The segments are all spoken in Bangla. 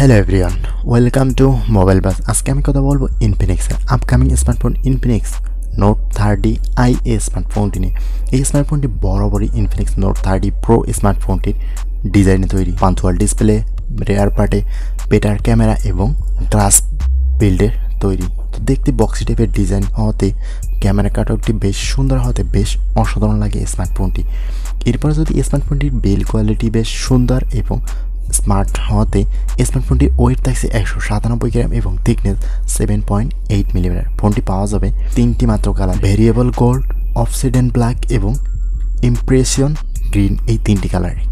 Hello everyone, welcome to Mobile Bazz. আজকে আমি কথা বলবো Infinix এর upcoming smartphone Infinix Note 30i স্মার্টফোনটি নিয়ে। এই স্মার্টফোনটি বরাবরই Infinix Note 30 Pro স্মার্টফোনটির ডিজাইনে তৈরি। পাঞ্চুয়াল ডিসপ্লে, রেয়ার পার্টে বেটার ক্যামেরা এবং গ্লাস বিল্ডের তৈরি। তো দেখতে বক্সি টাইপের ডিজাইন হতে ক্যামেরা কাটআউটটি বেশ সুন্দর হতে বেশ অসাধারণ লাগে স্মার্টফোনটি। এরপর যদি স্মার্টফোনটির বিল্ড কোয়ালিটি বেশ সুন্দর এবং স্মার্ট হতে স্মার্টফোনটির ওয়েট থাকছে 197 গ্রাম এবং থিকনেস 7.8 মিলিমিটার। ফোনটি পাওয়া যাবে তিনটি মাত্র কালার, ভেরিয়েবল গোল্ড, অফসিডেন ব্ল্যাক এবং ইমপ্রেশন গ্রিন। এই তিনটি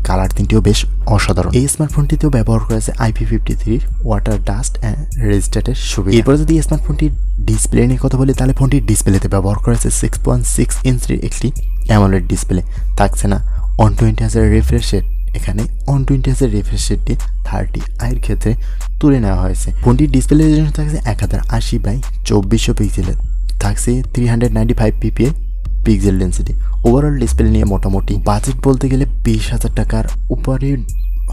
কালার তিনটিও বেশ অসাধারণ। এই স্মার্টফোনটিতেও ব্যবহার করেছে IP53 ওয়াটার ডাস্ট অ্যান্ড রেজিস্ট্যান্টের সুবিধা। এরপর যদি স্মার্টফোনটির ডিসপ্লে নিয়ে কথা বলি তাহলে ফোনটির ডিসপ্লেতে ব্যবহার করেছে 6.6 ইঞ্চির একটি অ্যামোলেড ডিসপ্লে। থাকছে না 120 Hz রিফ্রেশ রেট, এখানে 120 Hz রিফ্রেশ রেটটি 30i এর ক্ষেত্রে তুলে নেওয়া হয়েছে। ফোনটির ডিসপ্লে রেজোলিউশন থাকছে 1080x2400 পিক্সেলের, থাকছে 395 ppi pixel density. Overall display নিয়ে মোটামুটি বাজেট বলতে গেলে 20,000 টাকার উপরে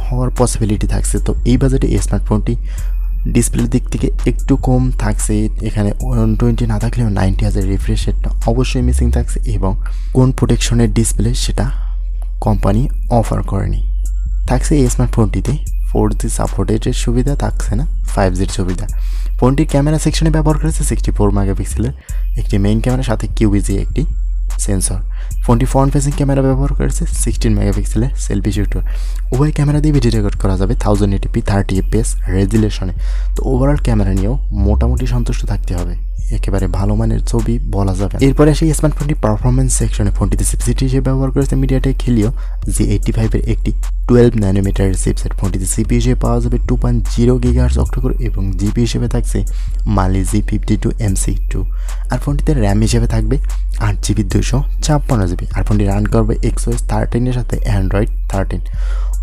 হওয়ার পসিবিলিটি থাকছে। তো এই বাজেটে এই স্মার্টফোনটি ডিসপ্লের দিক থেকে একটু কম থাকছে। এখানে 120 না থাকলেও 90 Hz রিফ্রেশ রেটটা অবশ্যই মিসিং থাকছে এবং কোন প্রোটেকশনের ডিসপ্লে সেটা কোম্পানি অফার করেনি। থাকছে এই স্মার্টফোনটিতে 4G সাপোর্টেডের সুবিধা, থাকছে না 5Gর সুবিধা। ফোনটির ক্যামেরা সেকশনে ব্যবহার করেছে 64 মেগাপিক্সেলের একটি মেইন ক্যামেরার সাথে QVG একটি সেন্সর। ফোনটি ফ্রন্ট ফেসিং ক্যামেরা ব্যবহার করেছে 16 মেগাপিক্সেলের সেলফি শুটার। উভয় ক্যামেরা দিয়ে ভিডিও রেকর্ড করা যাবে 1080p 30fps রেজুলেশনে। তো ওভারঅল ক্যামেরা নিয়েও মোটামুটি সন্তুষ্ট থাকতে হবে, একেবারে ভালো মানের ছবি বলা যাবে। এরপরে সেই স্মার্টফোনটি পারফরমেন্স সেকশনে ফোনটিতে চিপসেট হিসেবে ব্যবহার করেছে মিডিয়াটেক হিলিও G85 এর একটি 12 ন্যানোমিটারের চিপসেট। ফোনটিতে CPU হিসেবে পাওয়া যাবে 2.0 GHz অক্টোকোর এবং জিপি হিসেবে থাকছে মালি G52MC2। আর ফোনটিতে র্যাম হিসেবে থাকবে 8GB 256GB। আর ফোনটি রান করবে XOS 13 এর সাথে অ্যান্ড্রয়েড 13।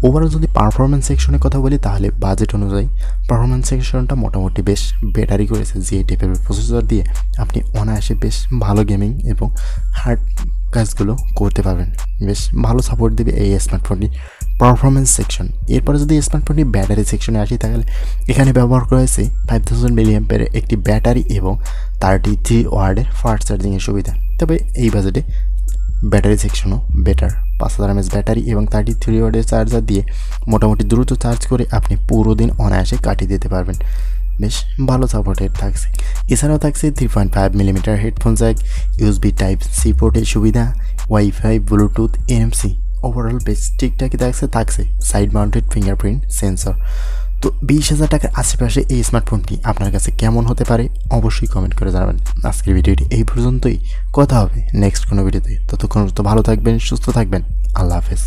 ওভারঅল যদি পারফরমেন্স সেকশনে কথা বলি তাহলে বাজেট অনুযায়ী পারফরমেন্স সেকশনটা মোটামুটি বেশ বেটারই করেছে। G85 প্রসেসর দিয়ে আপনি অনায়াসে বেশ ভালো গেমিং এবং হার্ড কাজগুলো করতে পারবেন। বেশ ভালো সাপোর্ট দেবে এই স্মার্টফোনটি পারফরমেন্স সেকশন। এরপরে যদি স্মার্টফোনটি ব্যাটারি সেকশনে আসি তাহলে এখানে ব্যবহার করা হয়েছে 5000 mAh একটি ব্যাটারি এবং 33 ওয়াটের ফাস্ট চার্জিংয়ের সুবিধা। তবে এই বাজেটে ব্যাটারি সেকশনও বেটার। 5000 mAh ব্যাটারি এবং 33 ওয়াটের চার্জার দিয়ে মোটামুটি দ্রুত চার্জ করে আপনি পুরো দিন অনায়াসে কাটিয়ে দিতে পারবেন। বেশ ভালো সাপোর্টেড থাকছে। এছাড়াও থাকছে 3.5 millimetre headphone Jack, USB Type-C পোর্টের সুবিধা, ওয়াইফাই, ব্লুটুথ, NFC। ওভারঅল বেশ ঠিকঠাকই থাকছে সাইড মাউন্টেড ফিঙ্গারপ্রিন্ট সেন্সর। তো 20,000 টাকার আশেপাশে এই স্মার্টফোনটি আপনার কাছে কেমন হতে পারে অবশ্যই কমেন্ট করে জানাবেন। আজকের ভিডিওটি এই পর্যন্তই, কথা হবে নেক্সট কোনো ভিডিওতে। ততক্ষণ ভালো থাকবেন, সুস্থ থাকবেন, আল্লাহ হাফেজ।